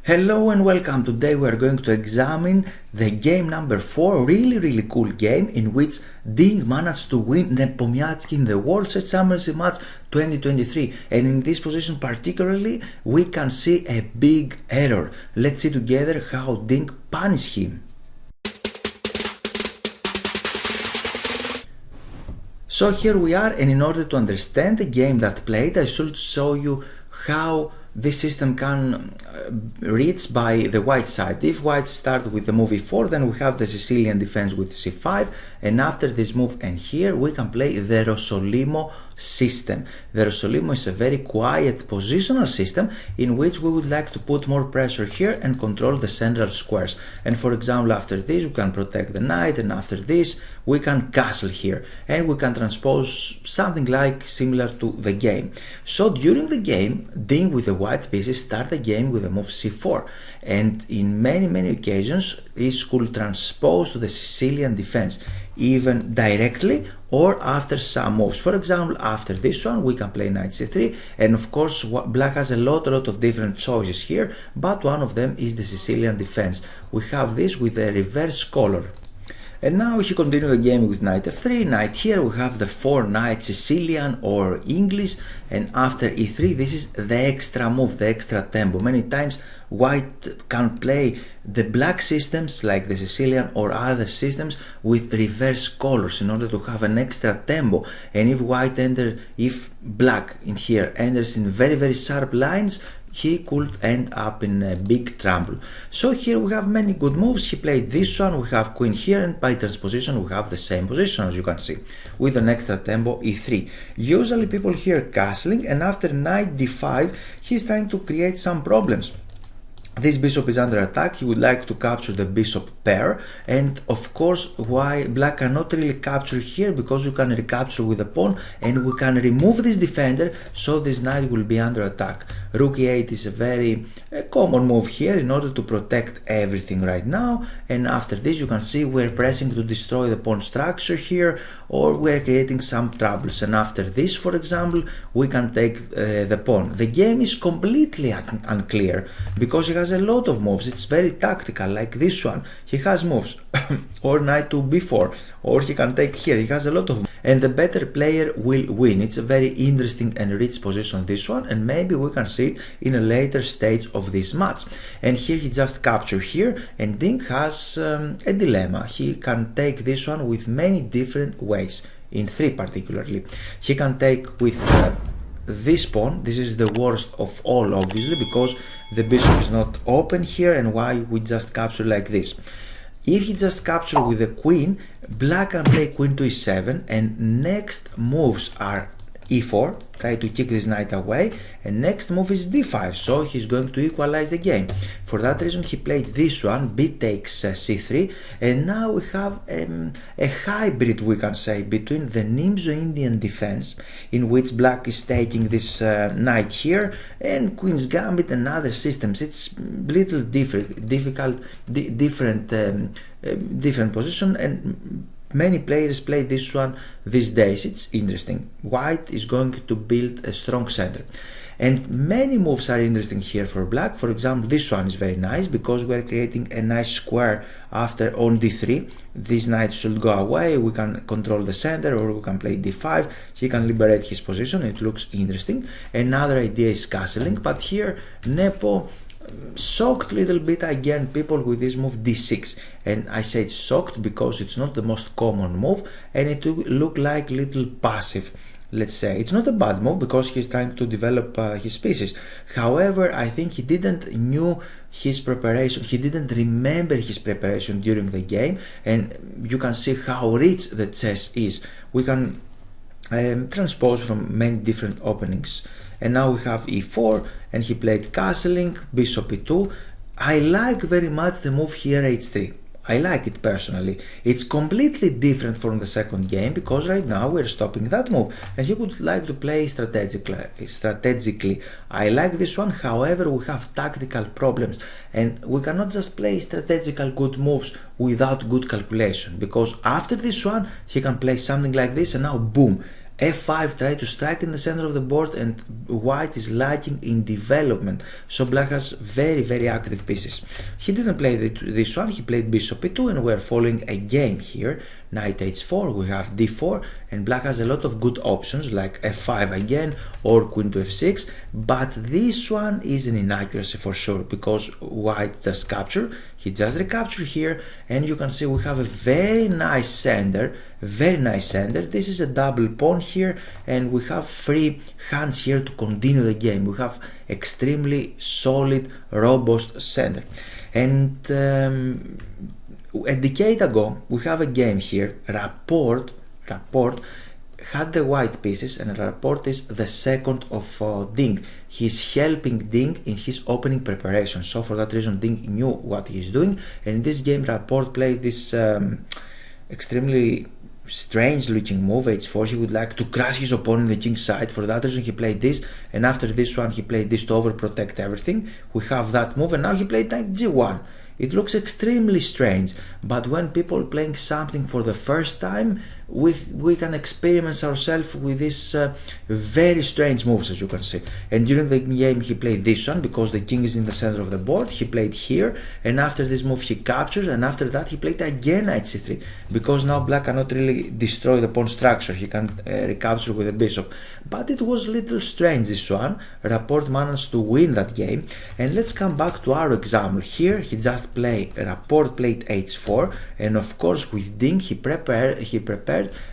Hello and welcome. Today we are going to examine the game number 4, really cool game in which Ding managed to win Nepomniachtchi in the World Chess Championship match 2023, and in this position particularly we can see a big error. Let's see together how Ding punished him. So here we are, and in order to understand the game that played, I should show you how this system can reach by the white side. If white start with the move e4, then we have the Sicilian defense with c5, and after this move and here we can play the Rossolimo system. The Rossolimo is a very quiet positional system in which we would like to put more pressure here and control the central squares. And for example, after this we can protect the knight, and after this we can castle here and we can transpose something like similar to the game. So during the game, Ding with the white pieces start the game with the move c4, and in many occasions this could transpose to the Sicilian defense even directly or after some moves. For example, after this one we can play knight c3, and of course black has a lot of different choices here, but one of them is the Sicilian defense. We have this with a reverse color. And now if you continue the game with knight f3, knight here, we have the 4 knight Sicilian or English, and after e3 this is the extra move, the extra tempo. Many times white can play the black systems like the Sicilian or other systems with reverse colors in order to have an extra tempo, and if black in here enters in very sharp lines, he could end up in a big trouble. So here we have many good moves. He played this one, we have queen here, and by transposition we have the same position as you can see, with an extra tempo e3. Usually people here castling, and after knight d5 he's trying to create some problems. This bishop is under attack, he would like to capture the bishop pair, and of course why black cannot really capture here, because you can recapture with the pawn and we can remove this defender, so this knight will be under attack. Rook e8 is a very common move here in order to protect everything right now, and after this you can see we're pressing to destroy the pawn structure here, or we're creating some troubles, and after this, for example, we can take the pawn. The game is completely unclear because he has a lot of moves. It's very tactical, like this one. He has moves or knight to b4, or he can take here. He has a lot of moves, and the better player will win. It's a very interesting and rich position, this one, and maybe we can see it in a later stage of this match. And here he just captured here, and Ding has a dilemma. He can take this one with many different ways, in 3 particularly. He can take with this pawn. This is the worst of all, obviously, because the bishop is not open here, and why we just capture like this. If he just capture with the queen, black can play queen to e7, and next moves are e4, try to kick this knight away, and next move is d5, so he's going to equalize the game. For that reason he played this one, b takes c3, and now we have a hybrid, we can say, between the Nimzo-Indian defense, in which black is taking this knight here, and queen's gambit and other systems. It's little different position, and many players play this one these days. It's interesting. White is going to build a strong center, and many moves are interesting here for black. For example, this one is very nice because we are creating a nice square after on d3. This knight should go away, we can control the center, or we can play d5. He can liberate his position. It looks interesting. Another idea is castling, but here Nepo shocked little bit again people with this move d6, and I said shocked because it's not the most common move, and it look like little passive. Let's say it's not a bad move because he's trying to develop his pieces. However, I think he didn't knew his preparation, he didn't remember his preparation during the game, and you can see how rich the chess is. We can transpose from many different openings. And now we have e4, and he played castling, bishop e2. I like very much the move here h3. I like it personally. It's completely different from the second game because right now we're stopping that move, and he would like to play strategically. I like this one. However, we have tactical problems, and we cannot just play strategical good moves without good calculation, because after this one he can play something like this, and now boom, f5 try to strike in the center of the board, and white is lacking in development, so black has very active pieces. He didn't play this one, he played bishop e2, and we're following a game here. Knight h4, we have d4, and black has a lot of good options like f5 again or queen to f6, but this one is an inaccuracy for sure, because white just captured, he just recaptured here, and you can see we have a very nice sender. This is a double pawn here, and we have free hands here to continue the game. We have extremely solid, robust sender. And a decade ago, we have a game here, Rapport had the white pieces, and Rapport is the second of Ding. He's helping Ding in his opening preparation, so for that reason Ding knew what he's doing, and in this game Rapport played this extremely strange looking move, h4. He would like to crush his opponent on the king's side. For that reason he played this, and after this one he played this to overprotect everything. We have that move, and now he played knight g1. It looks extremely strange, but when people playing something for the first time, we can experiment ourselves with these very strange moves, as you can see. And during the game he played this one because the king is in the center of the board. He played here, and after this move he captures, and after that he played again knight c3, because now black cannot really destroy the pawn structure. He can recapture with the bishop. But it was a little strange, this one. Rapport managed to win that game. And let's come back to our example. Here he just played, Rapport played h4, and of course with Ding he prepared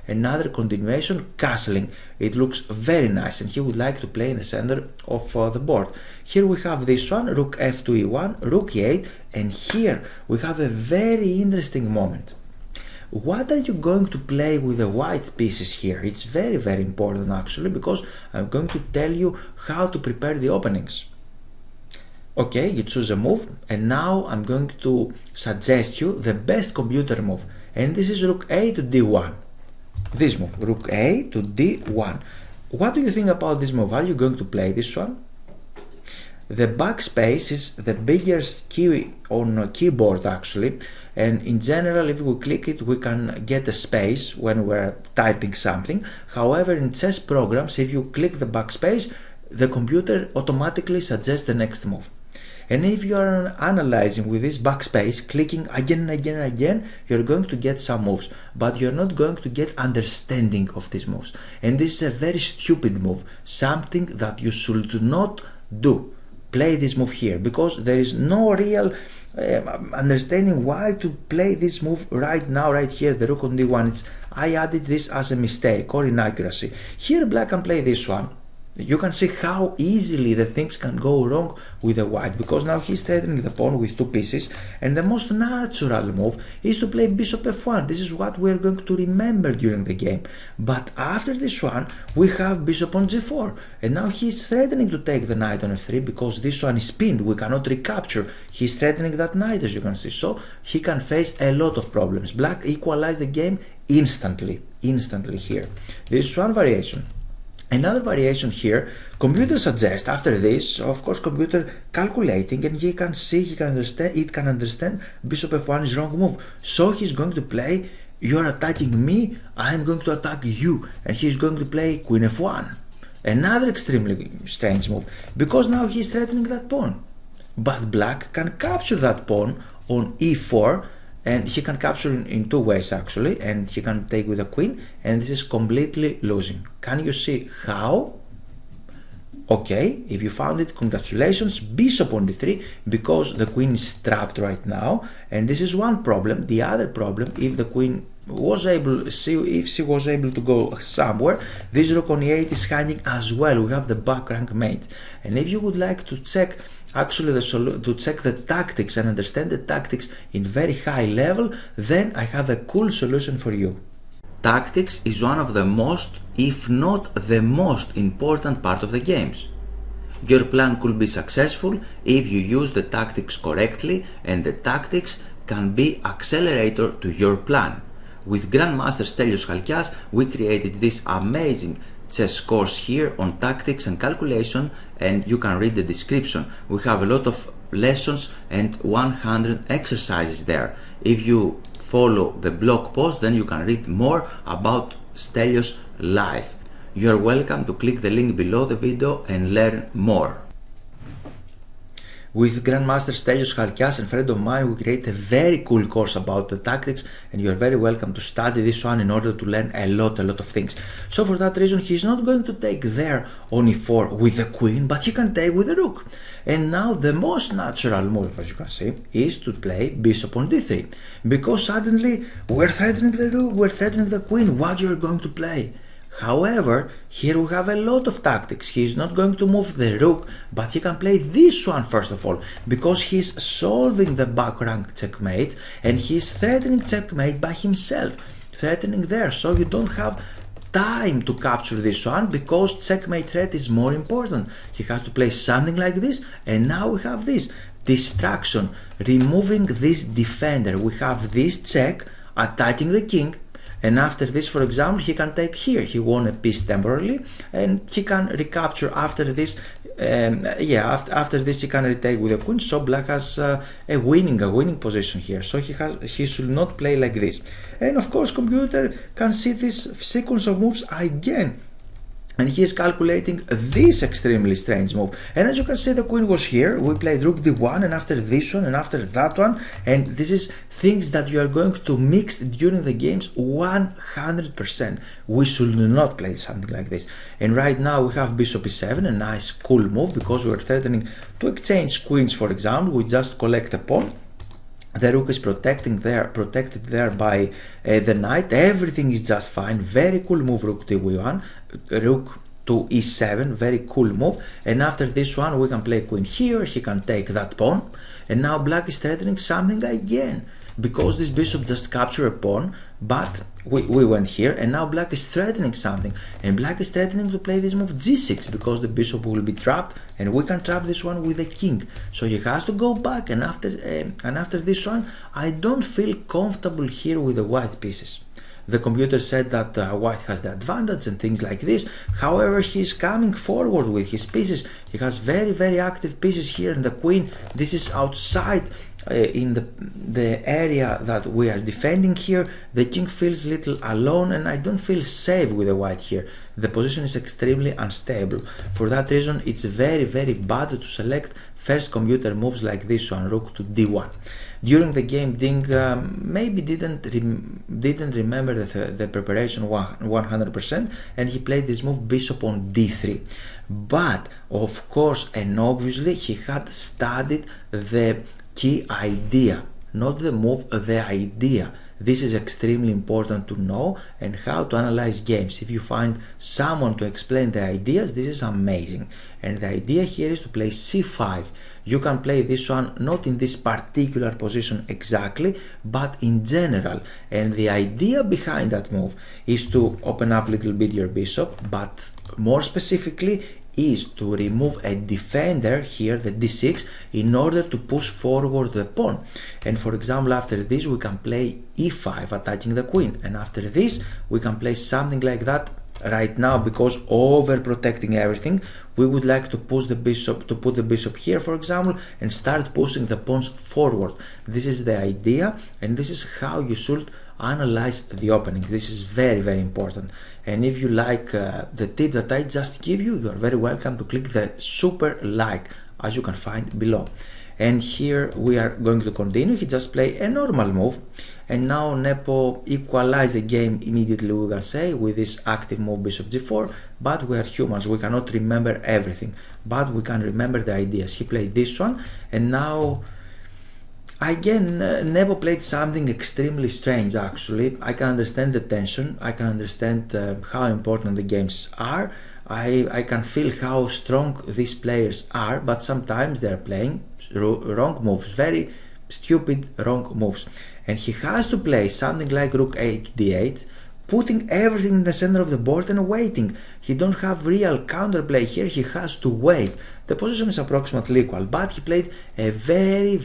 another continuation, castling. It looks very nice, and he would like to play in the center of the board. Here we have this one, rook f2 e1, rook e8, and here we have a very interesting moment. What are you going to play with the white pieces here? It's very important actually, because I'm going to tell you how to prepare the openings. Okay, you choose a move, and now I'm going to suggest you the best computer move, and this is rook a to d1. This move, rook a to d1. What do you think about this move? Are you going to play this one? The backspace is the biggest key on keyboard actually, and in general if we click it we can get a space when we're typing something. However, in chess programs, if you click the backspace, the computer automatically suggests the next move. And if you are analyzing with this backspace, clicking again and again, you're going to get some moves, but you're not going to get understanding of these moves. And this is a very stupid move, something that you should not do. Play this move here, because there is no real understanding why to play this move right now, right here, the rook on d1. I added this as a mistake or inaccuracy. Here black can play this one. You can see how easily the things can go wrong with the white, because now he's threatening the pawn with two pieces, and the most natural move is to play bishop f1. This is what we're going to remember during the game. But after this one we have bishop on g4, and now he's threatening to take the knight on f3 because this one is pinned, we cannot recapture. He's threatening that knight, as you can see, so he can face a lot of problems. Black equalized the game instantly here. This is one variation. Another variation here, computer suggests after this, of course computer calculating, and he can see, it can understand bishop f1 is wrong move. So he's going to play, you're attacking me, I'm going to attack you, and he's going to play queen f1. Another extremely strange move, because now he's threatening that pawn. But black can capture that pawn on e4, and he can capture in two ways actually, and he can take with a queen, and this is completely losing. Can you see how? Okay, if you found it, congratulations. Bishop on d3, because the queen is trapped right now, and this is one problem. The other problem, if the queen was able, if she was able to go somewhere, this rook on e8 is hanging as well. We have the back rank mate, and if you would like to check actually to check the tactics and understand the tactics in very high level, then I have a cool solution for you. Tactics is one of the most, if not the most important part of the games. Your plan could be successful if you use the tactics correctly, and the tactics can be accelerator to your plan. With Grandmaster Stelios Chalkias, we created this amazing chess course here on tactics and calculation, and you can read the description. We have a lot of lessons and 100 exercises there. If you follow the blog post, then you can read more about Stelios' life. you're welcome to click the link below the video and learn more. With Grandmaster Stelios Charkias and friend of mine, we create a very cool course about the tactics, and you're very welcome to study this one in order to learn a lot of things. So for that reason, he's not going to take there on e4 with the queen, but he can take with the rook. And now the most natural move, as you can see, is to play bishop on d3, because suddenly we're threatening the rook, we're threatening the queen. What you're going to play? However, here we have a lot of tactics. He's not going to move the rook, but he can play this one first of all, because he's solving the back rank checkmate and he's threatening checkmate by himself, threatening there. So you don't have time to capture this one because checkmate threat is more important. He has to play something like this, and now we have this distraction, removing this defender. We have this check, attacking the king. And after this, for example, he can take here. He won a piece temporarily, and he can recapture after this. After this he can retake with a queen. So black has a winning position here. So he should not play like this. And of course, computer can see this sequence of moves again. And he is calculating this extremely strange move. And as you can see, the queen was here. We played rook d1, and after this one, and after that one. And this is things that you are going to mix during the games 100%. We should not play something like this. And right now we have bishop e7, a nice cool move, because we are threatening to exchange queens, for example. We just collect a pawn. The rook is protected there by the knight. Everything is just fine. Very cool move, rook to e1, rook to e7, very cool move. And after this one, we can play queen here. He can take that pawn. And now black is threatening something again, because this bishop just captured a pawn, but we went here, and now black is threatening something, and black is threatening to play this move g6, because the bishop will be trapped, and we can trap this one with the king. So he has to go back, and after this one, I don't feel comfortable here with the white pieces. The computer said that white has the advantage and things like this. However, he's coming forward with his pieces. He has very active pieces here, and the queen, this is outside in the area that we are defending here. The king feels little alone, and I don't feel safe with the white here. The position is extremely unstable. For that reason, it's very bad to select first computer moves like this one, rook to d1. During the game, Ding maybe didn't remember the preparation 100%, and he played this move bishop on d3. But of course and obviously, he had studied the key idea, not the move, the idea. This is extremely important to know, and how to analyze games. If you find someone to explain the ideas, this is amazing. And the idea here is to play c5. You can play this one not in this particular position exactly, but in general. And the idea behind that move is to open up a little bit your bishop, but more specifically is to remove a defender here, the d6, in order to push forward the pawn. And for example, after this we can play e5, attacking the queen, and after this we can play something like that. Right now, because overprotecting everything, we would like to push the bishop, to put the bishop here, for example, and start pushing the pawns forward. This is the idea, and this is how you should analyze the opening. This is very important. And if you like the tip that I just give you, you are very welcome to click the super like, as you can find below. And here we are going to continue. He just played a normal move, and now Nepo equalized the game immediately, we can say, with this active move bishop g4. But we are humans, we cannot remember everything, but we can remember the ideas. He played this one, and now again Nepo played something extremely strange. Actually, I can understand the tension, I can understand how important the games are. I can feel how strong these players are, but sometimes they are playing wrong moves, very stupid wrong moves. And he has to play something like rook a to d8, putting everything in the center of the board and waiting. He don't have real counterplay here, he has to wait. The position is approximately equal, but he played a very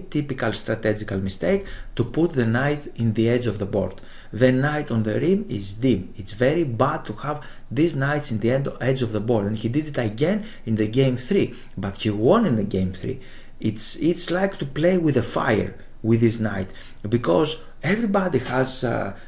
typical strategical mistake to put the knight in the edge of the board. The knight on the rim is dim. It's very bad to have these knights in the edge of the board, and he did it again in the game 3, but he won in the game 3. It's like to play with a fire with this knight, because everybody has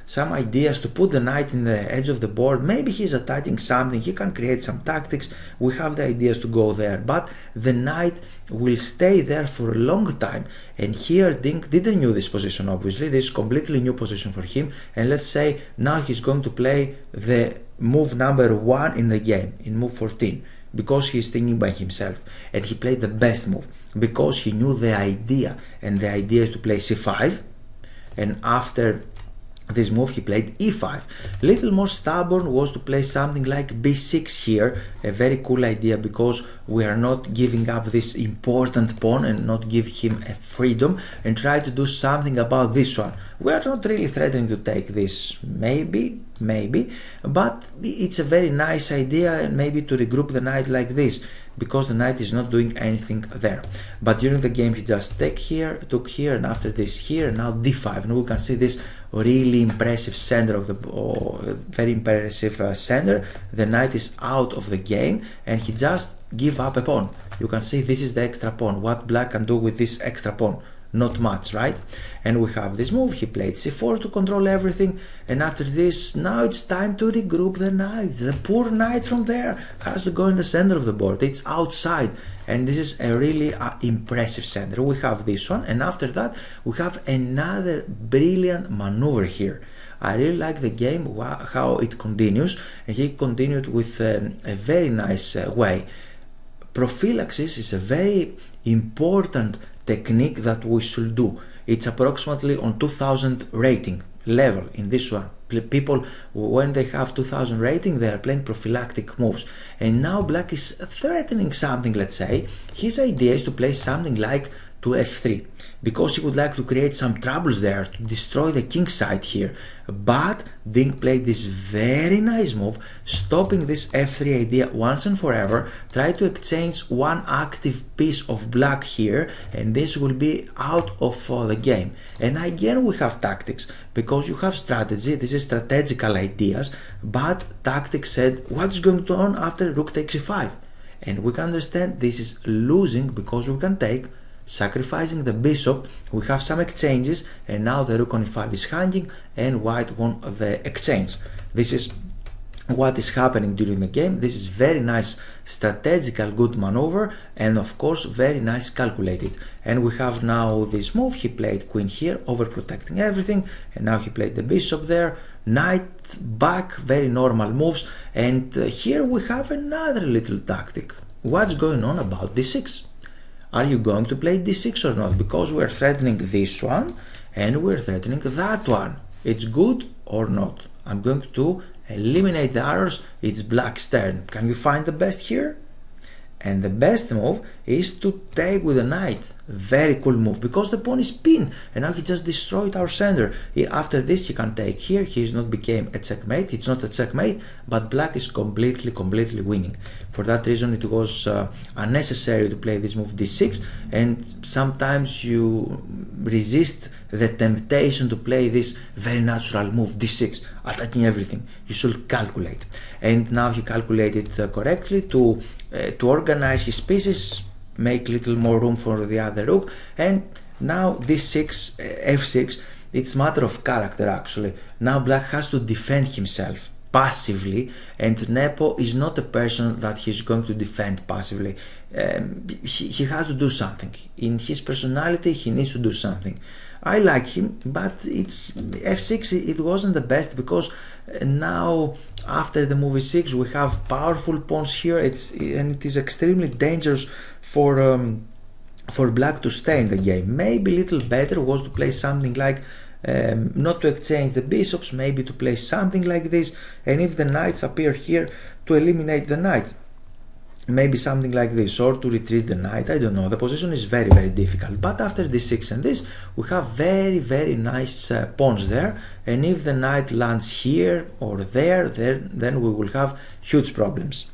some ideas to put the knight in the edge of the board. Maybe he's attacking something, he can create some tactics, we have the ideas to go there, but the knight will stay there for a long time. And here Dink didn't know this position, obviously. This is completely new position for him, and let's say now he's going to play the move number 1 in the game, in move 14, because he's thinking by himself, and he played the best move because he knew the idea, and the idea is to play c5, and after this move he played e5. Little more stubborn was to play something like b6 here, a very cool idea because we are not giving up this important pawn and not give him a freedom, and try to do something about this one. We are not really threatening to take this, maybe, but it's a very nice idea, and maybe to regroup the knight like this, because the knight is not doing anything there. But during the game he just took here, and after this here, and now d5, and we can see this really impressive center of the very impressive center. The knight is out of the game, and he just give up a pawn. You can see this is the extra pawn. What black can do with this extra pawn? Not much, right? And we have this move, he played c4 to control everything, and after this, now it's time to regroup the knight. The poor knight from there has to go in the center of the board, it's outside, and this is a really impressive center. We have this one, and after that we have another brilliant maneuver here. I really like the game, how it continues, and he continued with a very nice way. Prophylaxis is a very important technique that we should do. It's approximately on 2000 rating level in this one. People, when they have 2000 rating, they are playing prophylactic moves. And now black is threatening something, let's say. His idea is to play something like to f3, because he would like to create some troubles there, to destroy the king side here. But Dink played this very nice move, stopping this f3 idea once and forever. Try to exchange one active piece of black here, and this will be out of the game. And again we have tactics, because you have strategy, this is strategical ideas, but tactics said what's going on after rook takes e5. And we can understand this is losing, because we can take, sacrificing the bishop, we have some exchanges, and now the rook on e5 is hanging, and white won the exchange. This is what is happening during the game. This is very nice strategical good maneuver, and of course very nice calculated. And we have now this move, he played queen here, overprotecting everything, and now he played the bishop there, knight back, very normal moves. And here we have another little tactic. What's going on about d6? Are you going to play d6 or not? Because we're threatening this one and we're threatening that one. It's good or not? I'm going to eliminate the arrows. It's black's turn. Can you find the best here? And the best move is to take with the knight. Very cool move, because the pawn is pinned, and now he just destroyed our center. After this he can take here. He is not became a checkmate. It's not a checkmate, but black is completely winning. For that reason it was unnecessary to play this move d6, and sometimes you resist the temptation to play this very natural move d6, attacking everything. You should calculate, and now he calculated correctly to organize his pieces, make little more room for the other rook, and now d6, f6, it's matter of character actually. Now black has to defend himself passively, and Nepo is not a person that he's going to defend passively. He has to do something. In his personality he needs to do something. I like him, but it's f6, it wasn't the best, because now after the move e6 we have powerful pawns here, and it is extremely dangerous for black to stay in the game. Maybe a little better was to play something like not to exchange the bishops, maybe to play something like this, and if the knights appear here, to eliminate the knight. Maybe something like this, or to retreat the knight, I don't know. The position is very difficult, but after d6 and this we have very nice pawns there, and if the knight lands here or there, then we will have huge problems.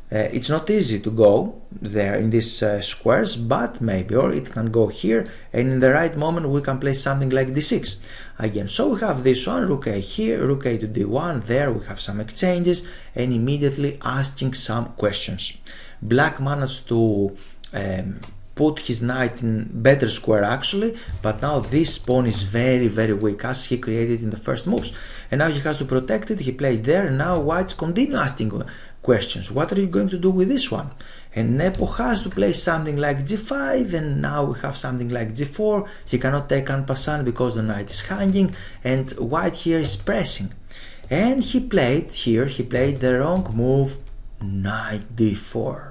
It's not easy to go there in these squares, but maybe, or it can go here, and in the right moment we can play something like d6 again. So we have this one, rook a here, rook a to d1, there we have some exchanges, and immediately asking some questions. Black managed to put his knight in better square actually, but now this pawn is very, very weak as he created in the first moves. And now he has to protect it. He played there, and now whites continue asking questions. What are you going to do with this one? And Nepo has to play something like g5, and now we have something like g4. He cannot take en passant because the knight is hanging, and white here is pressing. And he played the wrong move, knight d4.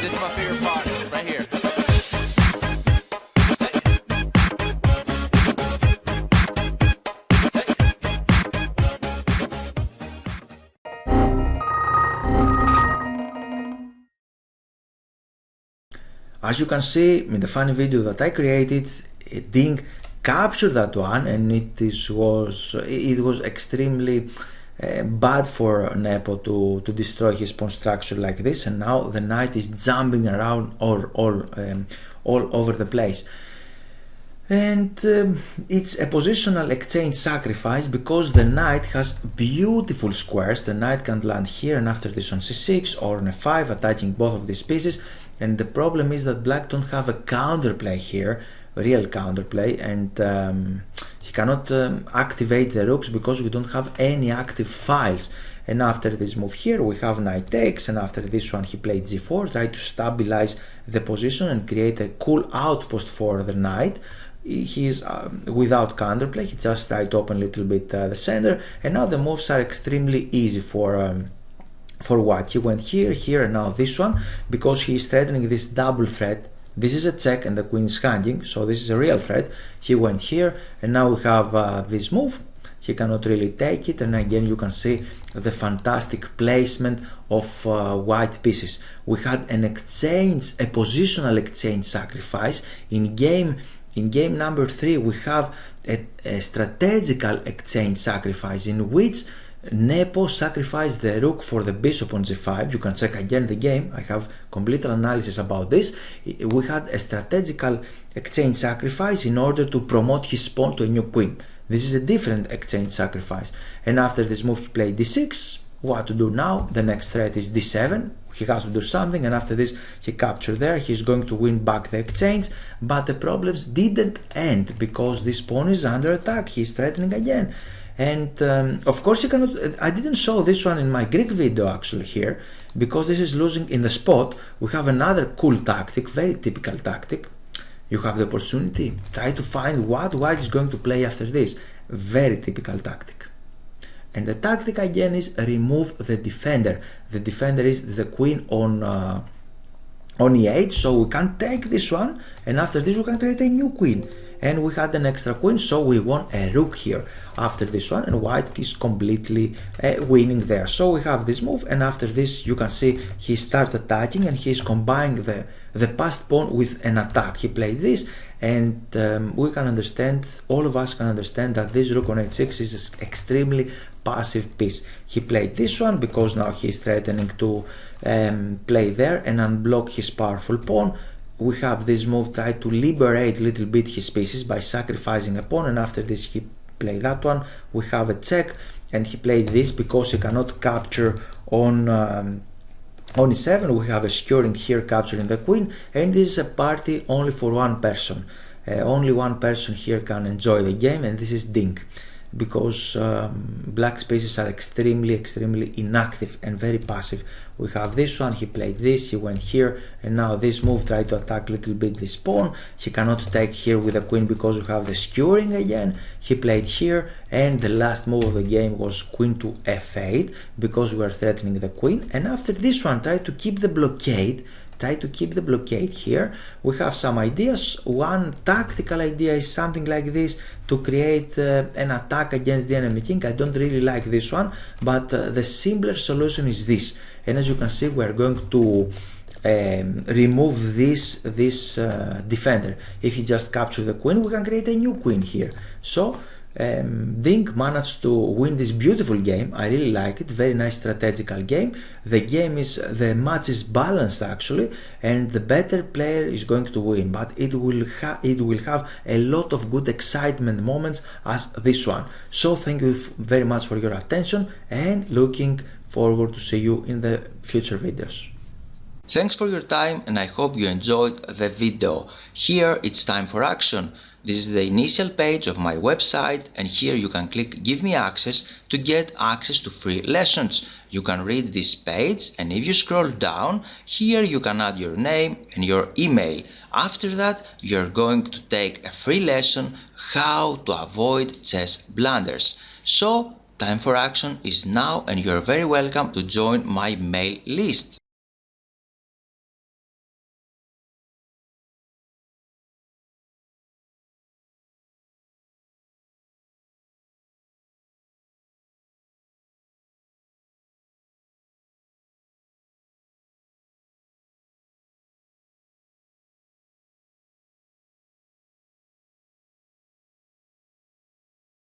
This is my favorite part, right here. As you can see in the funny video that I created, Ding captured that one, and it was extremely bad for Nepo to destroy his pawn structure like this, and now the knight is jumping around all over the place. And it's a positional exchange sacrifice because the knight has beautiful squares. The knight can land here, and after this on c6 or on f5, attacking both of these pieces. And the problem is that black don't have a counterplay here, real counterplay, and he cannot activate the rooks because we don't have any active files. And after this move here we have knight takes, and after this one he played g4, try to stabilize the position and create a cool outpost for the knight. He is without counterplay, he just tried to open a little bit the center, and now the moves are extremely easy for white. He went here, and now this one, because he is threatening this double threat. This is a check and the queen is hanging, so this is a real threat. He went here, and now we have this move. He cannot really take it, and again you can see the fantastic placement of white pieces. We had an exchange, a positional exchange sacrifice. In game number 3 we have a strategical exchange sacrifice in which Nepo sacrificed the rook for the bishop on g5. You can check again the game, I have complete analysis about this. We had a strategical exchange sacrifice in order to promote his pawn to a new queen. This is a different exchange sacrifice. And after this move he played d6. What to do now? The next threat is d7. He has to do something, and after this he captured there. He's going to win back the exchange, but the problems didn't end because this pawn is under attack. He's threatening again. And of course you cannot, I didn't show this one in my Greek video actually here, because this is losing in the spot. We have another cool tactic, very typical tactic. You have the opportunity, try to find what white is going to play after this. Very typical tactic. And the tactic again is remove the defender. The defender is the queen on e8, so we can take this one, and after this we can create a new queen. And we had an extra queen, so we won a rook here after this one, and white is completely winning there. So we have this move, and after this you can see he started attacking, and he's combining the passed pawn with an attack. He played this, and we can understand, all of us can understand, that this rook on h6 is an extremely passive piece. He played this one because now he is threatening to play there and unblock his powerful pawn. We have this move, try to liberate a little bit his pieces by sacrificing a pawn, and after this he played that one. We have a check, and he played this because he cannot capture on e7. We have a skewering here, capturing the queen, and this is a party only for one person. Only one person here can enjoy the game, and this is Ding, because black's pieces are extremely inactive and very passive. We have this one, he played this, he went here, and now this move, try to attack a little bit this pawn. He cannot take here with the queen because we have the skewering again. He played here, and the last move of the game was queen to f8 because we are threatening the queen. And after this one, try to keep the blockade try to keep the blockade here. We have some ideas. One tactical idea is something like this, to create an attack against the enemy king. I don't really like this one, but the simpler solution is this. And as you can see, we are going to remove this defender. If you just capture the queen, we can create a new queen here. So Ding managed to win this beautiful game. I really like it. Very nice strategical game. The match is balanced actually, and the better player is going to win. But it will have a lot of good excitement moments as this one. So thank you very much for your attention, and looking forward to see you in the future videos. Thanks for your time, and I hope you enjoyed the video. Here it's time for action. This is the initial page of my website, and here you can click Give me access to get access to free lessons. You can read this page, and if you scroll down, here you can add your name and your email. After that, you're going to take a free lesson how to avoid chess blunders. So, time for action is now, and you're very welcome to join my mail list.